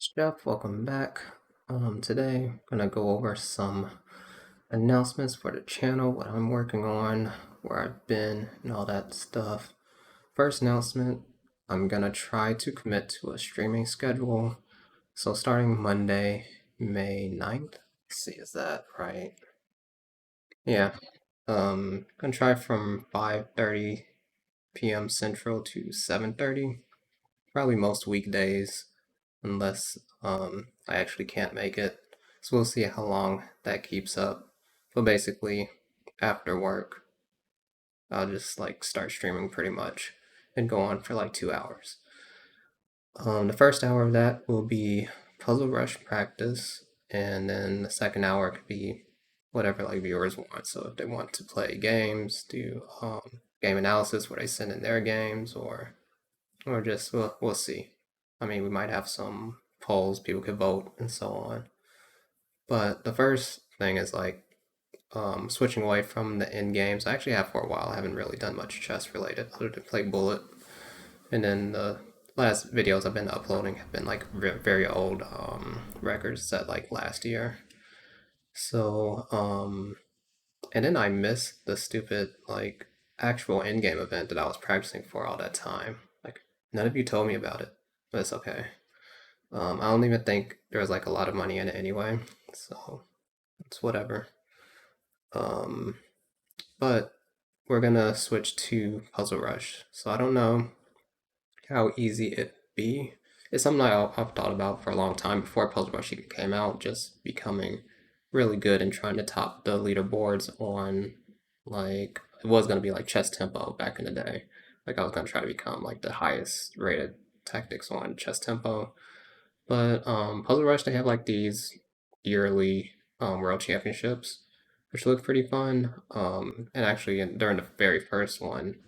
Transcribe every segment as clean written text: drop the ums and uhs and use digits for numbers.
It's Jeff, welcome back. Today I'm gonna go over some announcements for the channel, what I'm working on, where I've been, and all that stuff. First announcement, I'm gonna try to commit to a streaming schedule. So starting Monday, May 9th. Let's see, is that right? Yeah. Gonna try from 5:30 p.m. Central to 7:30. Probably most weekdays, unless I actually can't make it. So we'll see how long that keeps up. But basically, after work, I'll just like start streaming pretty much and go on for like 2 hours. The first hour of that will be Puzzle Rush practice, and then the second hour could be whatever like viewers want. So if they want to play games, do game analysis where they send in their games, or just we'll see. I mean, we might have some polls, people could vote, and so on. But the first thing is like switching away from the end games. I actually have for a while. I haven't really done much chess related other than play Bullet. And then the last videos I've been uploading have been like very old records set like last year. So and then I missed the stupid like actual end game event that I was practicing for all that time. Like none of you told me about it, but it's okay. I don't even think there was like a lot of money in it anyway, so it's whatever. Um, but we're gonna switch to Puzzle Rush. So I don't know how easy it be. It's something I've thought about for a long time before Puzzle Rush even came out, just becoming really good and trying to top the leaderboards on like it was gonna be like Chess Tempo back in the day. Like I was gonna try to become like the highest rated tactics on Chess Tempo. But Puzzle Rush, they have like these yearly world championships, which look pretty fun. And actually, during the very first one,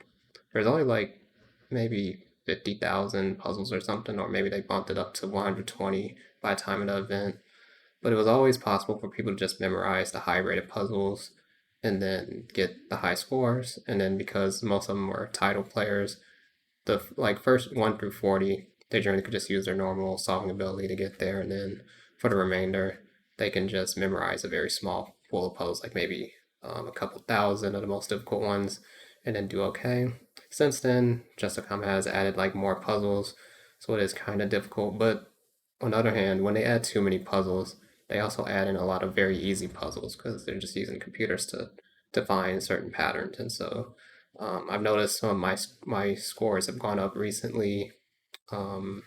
there's only like maybe 50,000 puzzles or something, or maybe they bumped it up to 120 by the time of the event. But it was always possible for people to just memorize the high rated puzzles and then get the high scores. And then because most of them were title players, the like first 1 through 40 they generally could just use their normal solving ability to get there, and then for the remainder they can just memorize a very small pool of puzzles, like maybe a couple thousand of the most difficult ones, and then do okay. Since then, Justicom has added like more puzzles, so it is kind of difficult. But on the other hand, when they add too many puzzles, they also add in a lot of very easy puzzles because they're just using computers to find certain patterns, and so I've noticed some of my scores have gone up recently, and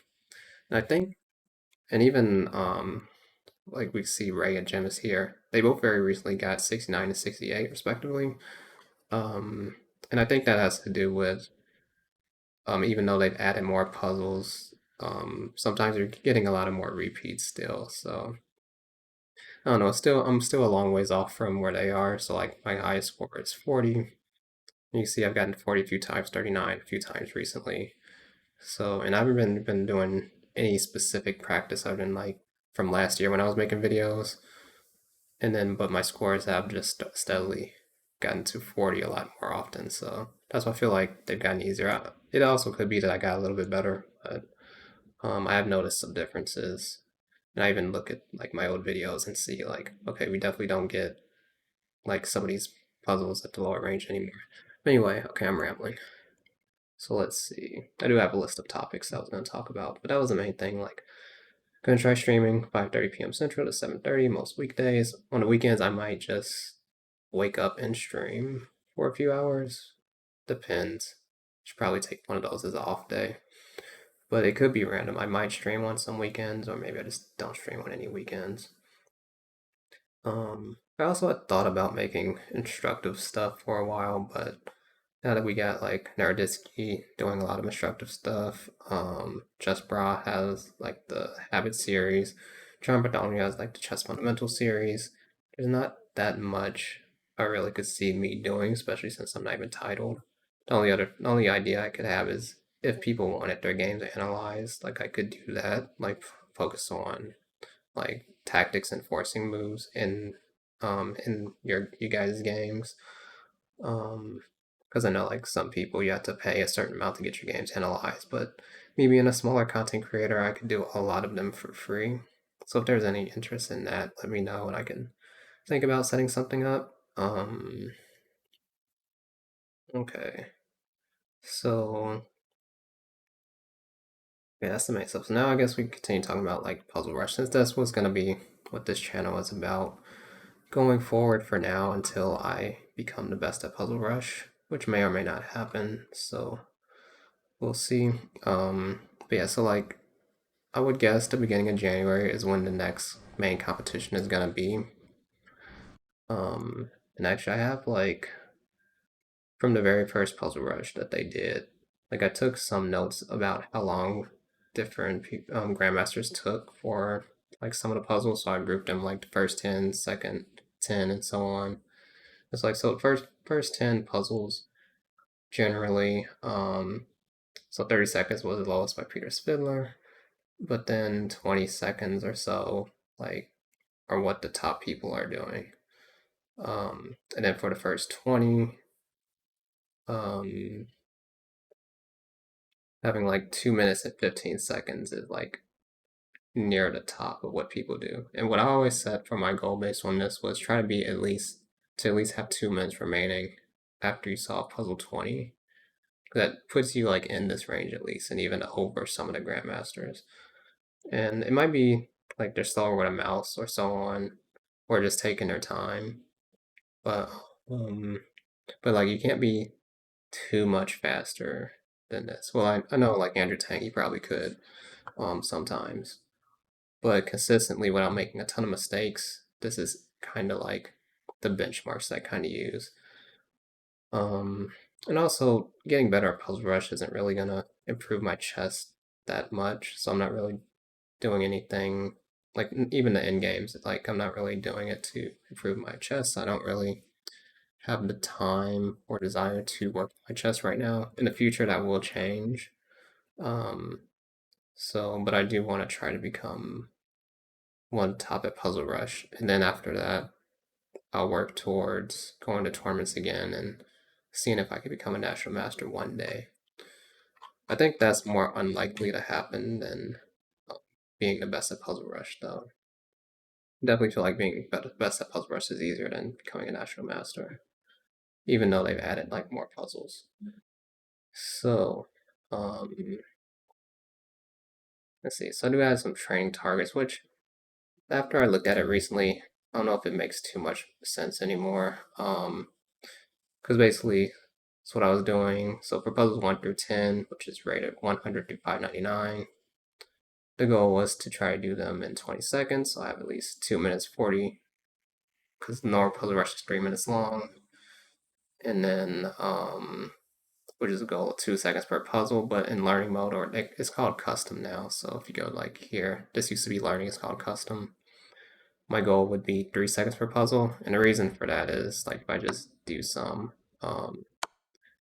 I think, and even like we see Ray and Gemus here, they both very recently got 69 and 68 respectively, and I think that has to do with even though they've added more puzzles, sometimes you're getting a lot of more repeats still. So I don't know. I'm still a long ways off from where they are. So like my highest score is 40. You can see I've gotten 40 a few times, 39 a few times recently. So, and I haven't been doing any specific practice other than like from last year when I was making videos. And then, but my scores have just steadily gotten to 40 a lot more often. So that's why I feel like they've gotten easier. It also could be that I got a little bit better, but I have noticed some differences. And I even look at like my old videos and see like, okay, we definitely don't get like some of these puzzles at the lower range anymore. But anyway, okay, I'm rambling. So let's see. I do have a list of topics I was going to talk about, but that was the main thing. Like, going to try streaming 5:30 p.m. Central to 7:30 most weekdays. On the weekends, I might just wake up and stream for a few hours. Depends. Should probably take one of those as an off day. But it could be random. I might stream on some weekends, or maybe I just don't stream on any weekends. I also had thought about making instructive stuff for a while, but now that we got like Naroditsky doing a lot of instructive stuff, Just Bra has like the Habit series, John Bartholomew has like the Chess Fundamental series. There's not that much I really could see me doing, especially since I'm not even titled. The only idea I could have is if people wanted their games analyzed, like I could do that, like focus on like tactics and forcing moves in you guys' games. Because I know like some people you have to pay a certain amount to get your games analyzed, but me being a smaller content creator, I could do a lot of them for free. So if there's any interest in that, let me know and I can think about setting something up. Okay. So yeah, that's the main stuff. So now I guess we can continue talking about like Puzzle Rush, since that's what's gonna be what this channel is about going forward for now until I become the best at Puzzle Rush, which may or may not happen. So we'll see. But yeah, so like I would guess the beginning of January is when the next main competition is gonna be. And actually I have like from the very first Puzzle Rush that they did, like I took some notes about how long different grandmasters took for like some of the puzzles. So I grouped them like the first 10, second 10, and so on. It's like so the first 10 puzzles generally. So 30 seconds was the lowest by Peter Spidler, but then 20 seconds or so like are what the top people are doing. And then for the first 20, um, having like 2 minutes and 15 seconds is like near the top of what people do. And what I always set for my goal based on this was try to be at least have 2 minutes remaining after you solve puzzle 20. That puts you like in this range at least, and even over some of the grandmasters. And it might be like they're slower with a mouse or so on, or just taking their time. But um, but like you can't be too much faster than this. Well, I know like Andrew Tang, he probably could sometimes, but consistently without making a ton of mistakes, this is kind of like the benchmarks that I kind of use. And also getting better at Puzzle Rush isn't really gonna improve my chess that much, so I'm not really doing anything like even the end games. Like I'm not really doing it to improve my chess. I don't really have the time or desire to work my chess right now. In the future, that will change. Um, but I do want to try to become one top at Puzzle Rush, and then after that, I'll work towards going to tournaments again and seeing if I can become a national master one day. I think that's more unlikely to happen than being the best at Puzzle Rush, though. Definitely feel like being best at Puzzle Rush is easier than becoming a national master, even though they've added like more puzzles. So, um, let's see. So I do have some training targets, which after I looked at it recently, I don't know if it makes too much sense anymore. Because basically, that's what I was doing. So for puzzles 1 through 10, which is rated 100 through 599, the goal was to try to do them in 20 seconds. So I have at least 2 minutes 40, because the normal puzzle rush is 3 minutes long. And then, which is a goal of 2 seconds per puzzle, but in learning mode, or it's called custom now. So if you go like here, this used to be learning, it's called custom. My goal would be 3 seconds per puzzle. And the reason for that is like if I just do some,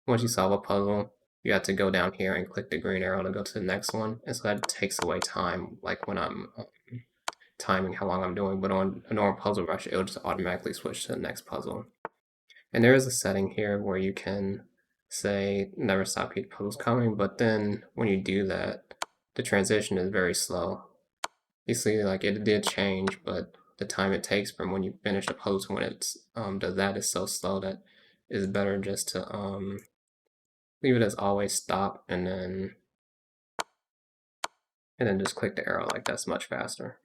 once you solve a puzzle, you have to go down here and click the green arrow to go to the next one. And so that takes away time, like when I'm timing how long I'm doing. But on a normal puzzle rush, it'll just automatically switch to the next puzzle. And there is a setting here where you can say never stop each puzzles coming, but then when you do that, the transition is very slow. You see, like it did change, but the time it takes from when you finish a puzzle to when it does that is so slow that it's better just to leave it as always stop and then just click the arrow. Like that's much faster.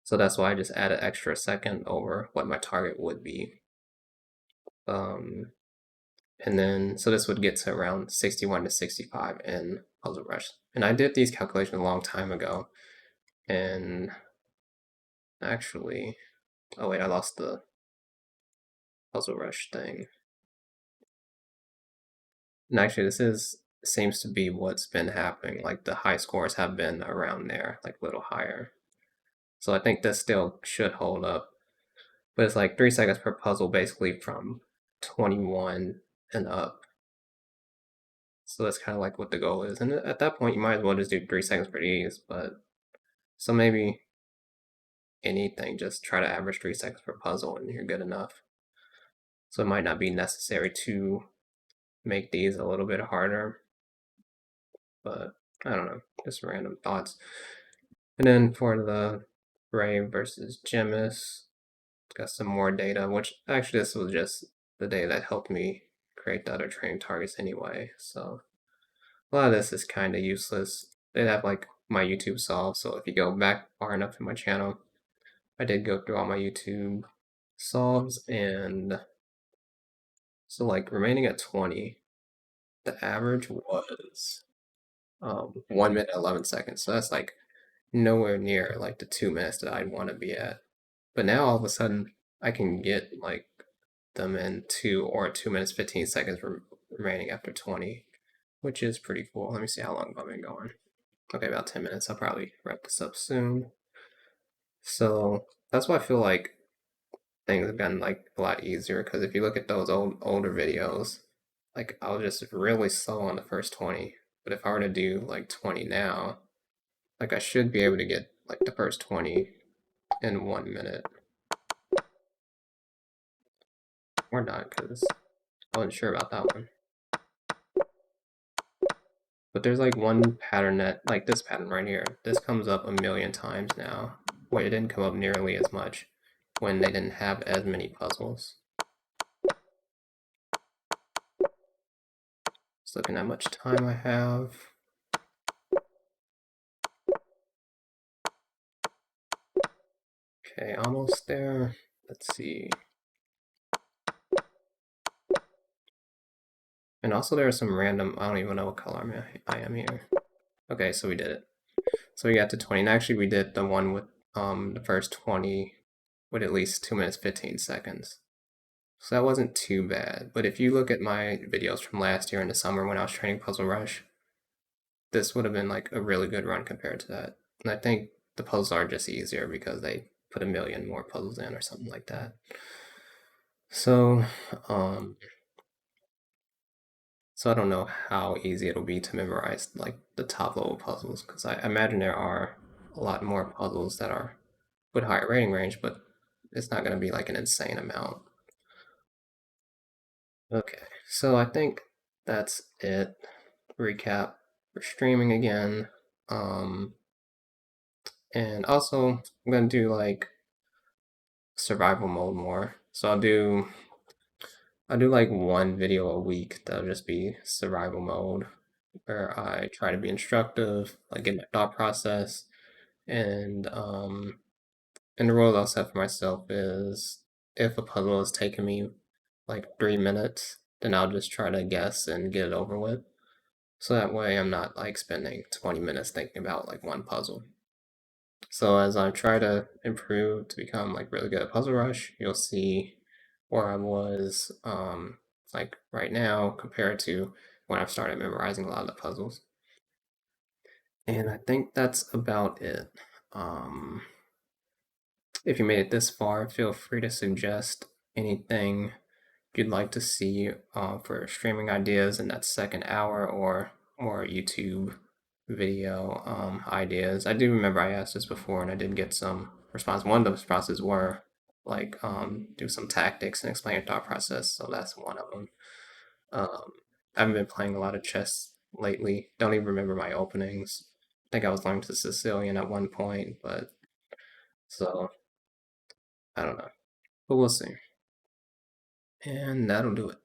So that's why I just added extra second over what my target would be. And then so this would get to around 61 to 65 in Puzzle Rush. And I did these calculations a long time ago. And actually, oh wait, I lost the Puzzle Rush thing. And actually, seems to be what's been happening. Like the high scores have been around there, like a little higher. So I think this still should hold up. But it's like 3 seconds per puzzle, basically from 21 and up. So that's kind of like what the goal is. And at that point, you might as well just do 3 seconds per ease. But so maybe anything, just try to average 3 seconds per puzzle and you're good enough. So it might not be necessary to make these a little bit harder. but I don't know, just random thoughts. And then for the Brave versus Gemis, got some more data, which actually this was just the data that helped me create the other training targets anyway. So a lot of this is kind of useless. They have like my YouTube solve, so if you go back far enough in my channel, I did go through all my YouTube solves, and so like remaining at 20, the average was 1 minute 11 seconds. So that's like nowhere near like the 2 minutes that I'd want to be at. But now all of a sudden I can get like them in 2 minutes 15 seconds remaining after 20, which is pretty cool. Let me see how long I've been going. Okay, about 10 minutes. I'll probably wrap this up soon. So that's why I feel like things have gotten like a lot easier, because if you look at those older videos, like I was just really slow on the first 20. But if I were to do like 20 now, like I should be able to get like the first 20 in 1 minute. Or not, because I wasn't sure about that one. But there's like one pattern that, like this pattern right here, this comes up a million times now, where it didn't come up nearly as much when they didn't have as many puzzles. Just looking at how much time I have. Okay, almost there. Let's see. And also there are some random, I don't even know what color I am here. Okay, so we did it. So we got to 20, and actually we did the one with the first 20 with at least 2 minutes 15 seconds. So that wasn't too bad. But if you look at my videos from last year in the summer when I was training Puzzle Rush, this would have been like a really good run compared to that. And I think the puzzles are just easier because they put a million more puzzles in or something like that. So, so I don't know how easy it'll be to memorize like the top level puzzles, because I imagine there are a lot more puzzles that are with higher rating range, but it's not going to be like an insane amount. Okay, so I think that's it. Recap. We're streaming again. And also I'm gonna do like survival mode more. So I'll do like one video a week that'll just be survival mode, where I try to be instructive, like get my thought process, and the rule I'll set for myself is if a puzzle is taking me like 3 minutes, then I'll just try to guess and get it over with. So that way I'm not like spending 20 minutes thinking about like one puzzle. So as I try to improve to become like really good at Puzzle Rush, you'll see where I was like right now compared to when I've started memorizing a lot of the puzzles. And I think that's about it. If you made it this far, feel free to suggest anything you'd like to see for streaming ideas in that second hour, or more YouTube video ideas. I do remember I asked this before and I did get some response. One of the responses were like do some tactics and explain your thought process, so that's one of them. I haven't been playing a lot of chess lately. Don't even remember my openings. I think I was learning to Sicilian at one point, but so I don't know. But we'll see. And that'll do it.